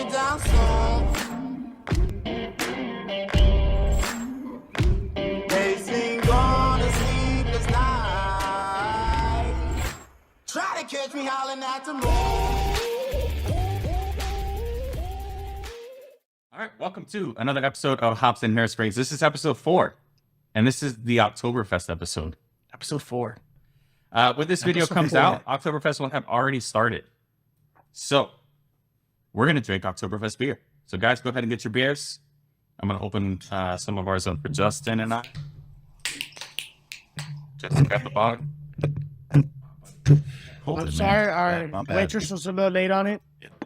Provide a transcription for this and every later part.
me down slow. Pacing on a sleepless night. Try to catch me howling at the moon. All right, welcome to another episode of Hops and Hairsprings. This is episode 4, and this is the Oktoberfest episode. Episode 4. When this video comes out, Oktoberfest will have already started. So, we're going to drink Oktoberfest beer. So, guys, go ahead and get your beers. I'm going to open some of ours up for Justin and I. Just grab the bottle. I'm sorry, our waitress was a little late on it.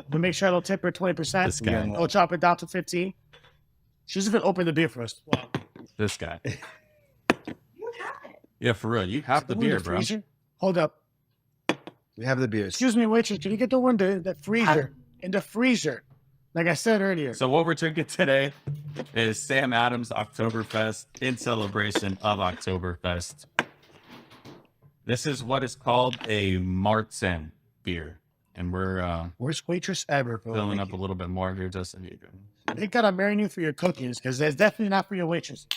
We'll make sure I don't tip her 20%. This guy. We'll chop it down to 15. She's even open the beer for us. Wow. This guy. Yeah, for real. You have the beer, bro. Hold up. We have the beers. Excuse me, waitress. Can you get the one in the freezer? In the freezer. Like I said earlier. So what we're drinking today is Sam Adams Oktoberfest in celebration of Oktoberfest. This is what is called a Märzens beer. And we're worst waitress ever, bro. filling up a little bit more here, Justin. Here you go. They gotta marry you for your cookies because that's definitely not for your waitress.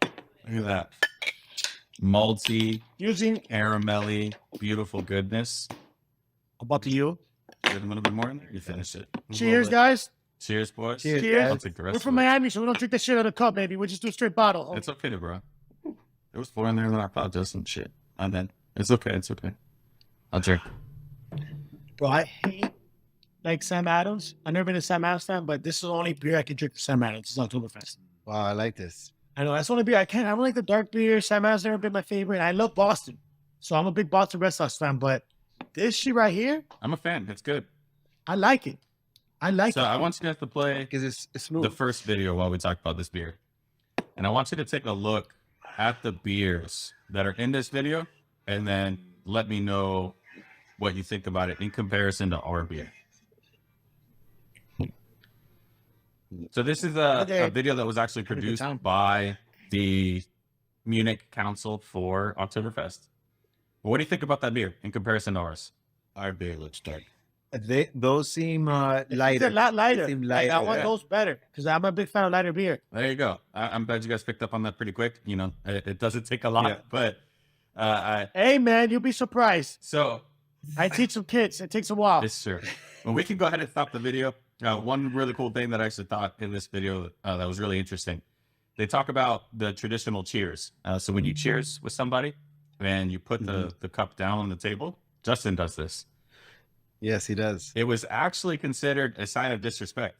Look at that. Malty, Using caramelly, beautiful goodness. about to you. Get a little bit more in there. You finish it. Cheers, guys. Cheers, boys. Cheers. I'll take the rest We're of from it. Miami, so we don't drink that shit out of the cup, baby. We just do a straight bottle. It's okay, bro. There was 4 in there that I thought just some shit. And then it's okay. It's okay. I'll drink. Bro, I hate like Sam Adams. I've never been a Sam Adams fan, but this is the only beer I can drink for Sam Adams. It's Oktoberfest. Wow, I like this. I know that's the only beer I can. I don't like the dark beer. Sam Adams never been my favorite. I love Boston, so I'm a big Boston Red Sox fan. But this shit right here, I'm a fan. It's good. I like it. I like So it. I want you guys to play Because it's smooth. the first video while we talk about this beer. And I want you to take a look at the beers that are in this video and then let me know what you think about it in comparison to our beer. So this is a video that was actually produced by the Munich Council for Oktoberfest. What do you think about that beer in comparison to ours? Our beer looks dark. Those seem lighter. It's a lot lighter. Seem Like, I lighter, want yeah. those better because I'm a big fan of lighter beer. There you go. I'm glad you guys picked up on that pretty quick. You know, it doesn't take a lot, Yeah. but Hey, man, you'll be surprised. so I teach some kids. It takes a while. it's true. Well, we can go ahead and stop the video. One really cool thing that I actually thought in this video that was really interesting. They talk about the traditional cheers. So when you cheers with somebody and you put the cup down on the table, Justin does this. Yes, he does. It was actually considered a sign of disrespect.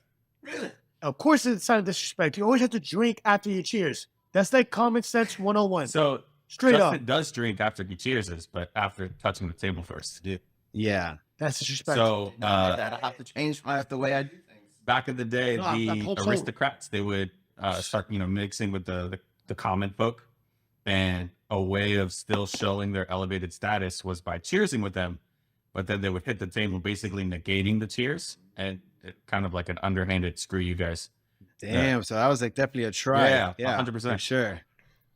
Of course, it's a sign of disrespect. You always have to drink after you cheers. That's like common sense 101. So Straight Justin up. does drink after he cheers, but after touching the table first. Yeah. That's disrespect. So I have to change the way I do things. back in the day, No, I'm the whole aristocrats, they would start, mixing with the common folk. And a way of still showing their elevated status was by cheersing with them. But then they would hit the table, basically negating the cheers. And it kind of like an underhanded screw you guys. Damn. So that was like definitely a try. Yeah, yeah, 100%. for sure.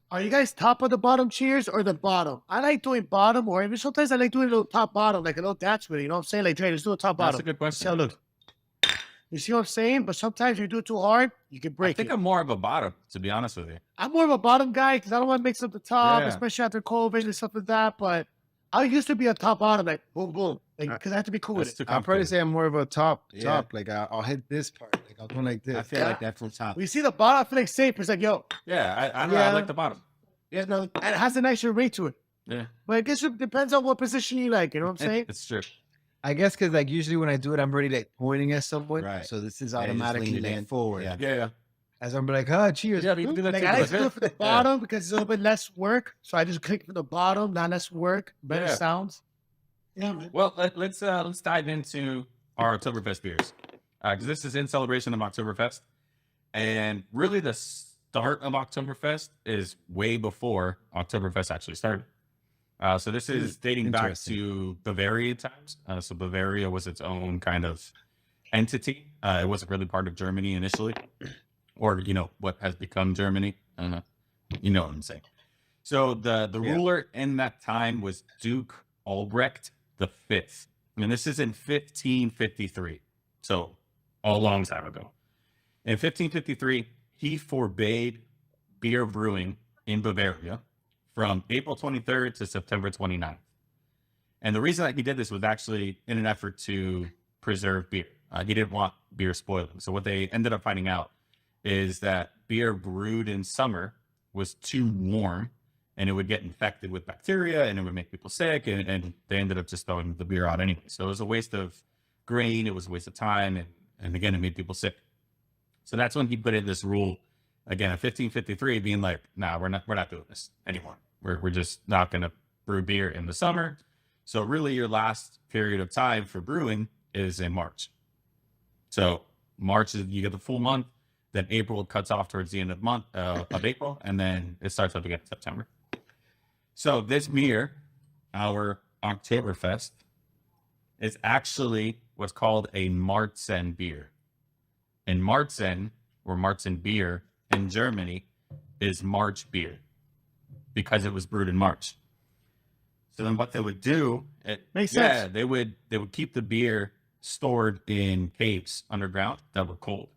Are you guys top of the bottom cheers or the bottom? I like doing bottom, or even sometimes I like doing a little top bottom, like a little dance with it. You know what I'm saying? Like, Dre, let's do a top That's bottom. a good See how question. it looks. You see what I'm saying? But sometimes you do it too hard, you can I break think it. I'm more of a bottom, to be honest with you. I'm more of a bottom guy because I don't want to mix up the top, Yeah. especially after COVID and stuff like that. But I used to be a top bottom, like boom, boom, like because I have to be cool with That's it. too I'll probably complicated. say I'm more of a top. Yeah. Like I'll hit this part. Like I'll go like this. I feel like that's from top. We see the bottom, I feel like safe. It's like, yo, Yeah, I don't know. I Yeah. like the bottom. yeah, no, and it has a nicer ring to it. Yeah, But I guess it depends on what position you like. You know what I'm saying? it's true. I guess because like usually when I do it, I'm already like pointing at someone. Right. So this is Yeah, you just automatically lean it like in. forward. Yeah, yeah. As I'm like, oh, cheers. Yeah, but you can do that Like too. I like to do it for the Yeah. bottom because it's a little bit less work. So I just click for the bottom, not less work, better Yeah. sounds. Yeah, man. Well, let's dive into our Oktoberfest beers because this is in celebration of Oktoberfest, and really the start of Oktoberfest is way before Oktoberfest actually started. So this is dating back Interesting. to Bavaria times. So Bavaria was its own kind of entity. It wasn't really part of Germany initially, or what has become Germany. You know what I'm saying. So the ruler in that time was Duke Albrecht the Fifth, and this is in 1553. So a long time ago. In 1553, he forbade beer brewing in Bavaria from April 23rd to September 29th. And the reason that he did this was actually in an effort to preserve beer. He didn't want beer spoiling. So what they ended up finding out is that beer brewed in summer was too warm and it would get infected with bacteria and it would make people sick. And they ended up just throwing the beer out anyway. So it was a waste of grain. It was a waste of time. And again, it made people sick. So that's when he put in this rule again in 1553, being like, nah, we're not doing this anymore. We're just not going to brew beer in the summer. So really your last period of time for brewing is in March. So March is, you get the full month, then April cuts off towards the end of month of April, and then it starts up again in September. So this beer, our Oktoberfest, is actually what's called a Märzens beer. And Märzens, or Märzen beer in Germany, is March beer because it was brewed in March. So then what they would do, Makes sense. they would keep the beer stored in caves underground that were cold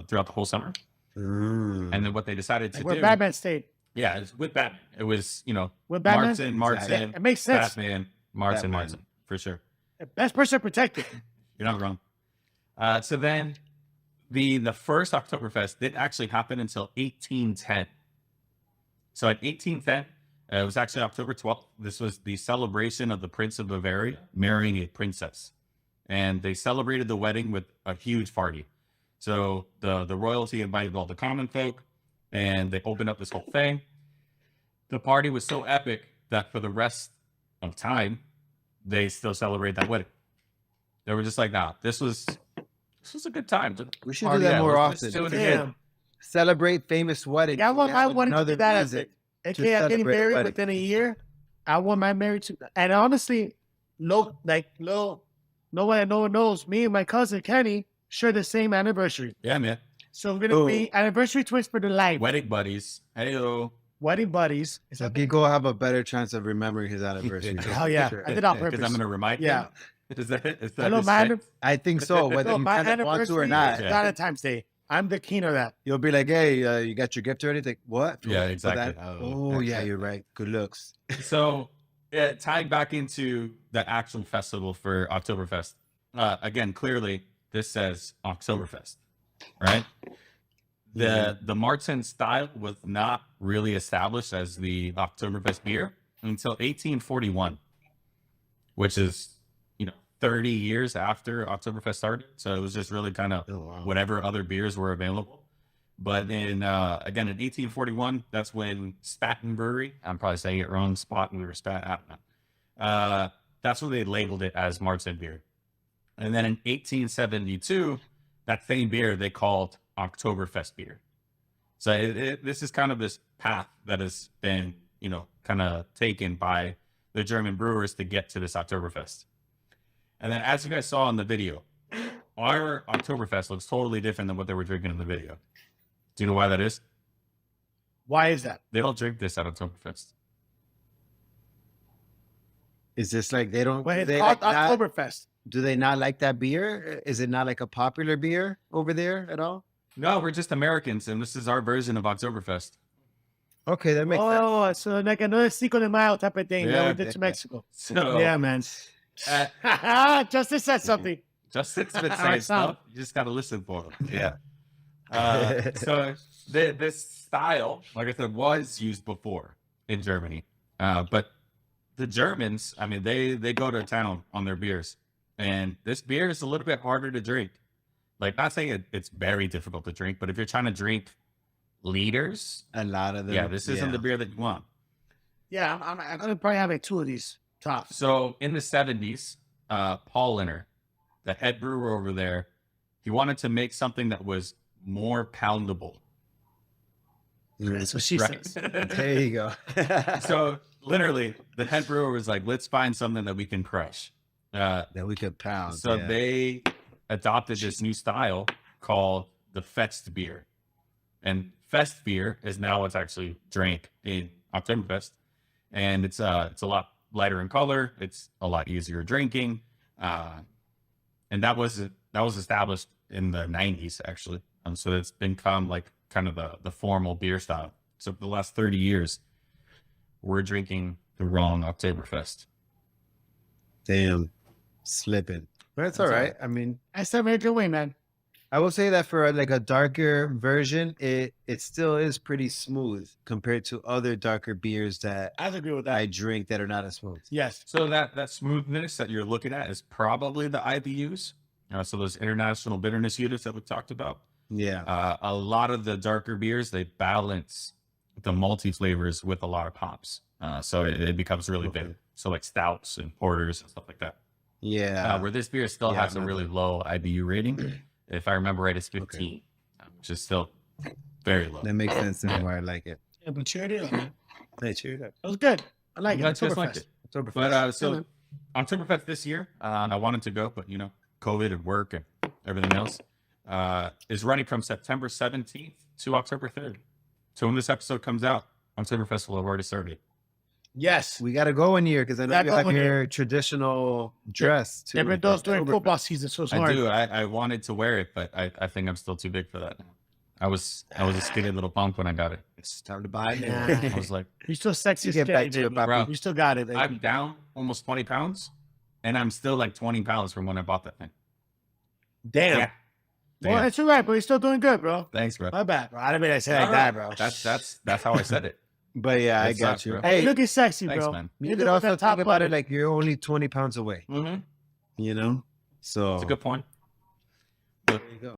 throughout the whole summer. And then what they decided to Where do, Batman stayed. yeah, it's with Batman. It was, With Batman? Märzens, It makes sense. Batman, Märzens, Batman. Märzens, for sure. Best person protected. You're not wrong. So then the first Oktoberfest didn't actually happen until 1810. So in 1810, it was actually October 12th. This was the celebration of the Prince of Bavaria marrying a princess. And they celebrated the wedding with a huge party. So the royalty invited all the common folk, and they opened up this whole thing. The party was so epic that for the rest of time, they still celebrate that wedding. They were just like, nah, this was a good time. We should do that more often. Do it again. Damn. Celebrate famous weddings. Yeah, I want my wedding to Another do that. music to Okay, I'm getting celebrate married wedding. within a year. I want my marriage to, and honestly, no one I know knows. Me and my cousin Kenny share the same anniversary, Yeah, man. so we're gonna be anniversary twins for the life. Wedding buddies. Hey-o. Wedding buddies. So Gigo have a better chance of remembering his anniversary. Oh yeah, Sure. I did it on Because purpose. I'm going to remind Yeah. you. Is that I know his my, thing? I think so. Whether no, you my kind of want to anniversary or not, is Valentine's Day. I'm the king of that. you'll be like, "Hey, you got your gift already?" Like, what? Yeah, For exactly. that? Oh, yeah, you're right. Good looks. So, tying back into the actual festival for Oktoberfest, again, clearly this says Oktoberfest, right? The Märzens style was not really established as the Oktoberfest beer until 1841, which is 30 years after Oktoberfest started. So it was just really kind of whatever other beers were available. But in again in 1841, that's when Spaten Brewery, I'm probably saying it wrong, Spaten or Spat, I don't know. That's when they labeled it as Märzens beer. And then in 1872, that same beer they called Oktoberfest beer. So this is kind of this path that has been, kind of taken by the German brewers to get to this Oktoberfest. And then as you guys saw in the video, our Oktoberfest looks totally different than what they were drinking in the video. Do you know why that is? Why is that? They don't drink this at Oktoberfest. Is this like they don't? Well, it's they called like not- Oktoberfest. do they not like that beer? Is it not like a popular beer over there at all? No, we're just Americans, and this is our version of Oktoberfest. Okay, that makes sense. Oh, so like another Cinco de Mayo type of thing that Yeah. we did to Mexico. So Yeah, man. Justice said something. Justin's been All saying right, stuff. You just got to listen for him. Yeah. So this style, like I said, was used before in Germany. But the Germans, I mean, they go to town on their beers. And this beer is a little bit harder to drink. Like, not saying it's very difficult to drink, but if you're trying to drink liters, A lot of them. yeah, this isn't the beer that you want. Yeah, I'm gonna probably have like two of these tops. So in the 70s, Paul Linner, the head brewer over there, he wanted to make something that was more poundable. That's what she Right? says. There you go. So literally, the head brewer was like, let's find something that we can crush. that we could pound. So yeah. they adopted this new style called the Festbier. And Festbier is now what's actually drank in Oktoberfest. And it's a lot lighter in color. It's a lot easier drinking. And that was established in the 90s, actually. So it's become like kind of the formal beer style. So for the last 30 years, we're drinking the wrong Oktoberfest. Damn, slipping. But it's all right. I mean, I still made a good way, man. I will say that for like a darker version, it still is pretty smooth compared to other darker beers that I agree with that. I drink that are not as smooth. Yes. So that smoothness that you're looking at is probably the IBUs. So those international bitterness units that we talked about. Yeah. A lot of the darker beers, they balance the multi flavors with a lot of hops. So it becomes really bitter. So like stouts and porters and stuff like that. Yeah. Where this beer still has a really low IBU rating. If I remember right, it's 15, which is still very low. That makes sense and why I like it. Yeah, but cheer it up, man. Hey, cheers up. It was good. I like Glad it. you guys liked it. Oktoberfest. But so Oktoberfest this year, I wanted to go, but COVID and work and everything else is running from September 17th to October 3rd. So when this episode comes out, Oktoberfest will have already started. Yes. We got to go in here because I know Gotta you go have in your traditional dress too. Different those during football season, so it's hard. I do. I wanted to wear it, but I think I'm still too big for that. I was a skinny little punk when I got it. It's time to buy it. Nah. I was like, You're still sexy. You get back to it, baby. Papa. You still got it, baby. I'm down almost 20 pounds, and I'm still like 20 pounds from when I bought that thing. Damn. Yeah. Well, Damn. it's all right, but you're still doing good, bro. Thanks, bro. My bad, bro. I didn't mean to say like that, bro. That's how I said it. But yeah, I It got sucks, you. bro. Hey, Hey, looking sexy, Thanks, bro. man. you could also think about it like you're only 20 pounds away, Mm-hmm. you know? So It's a good point. there you go.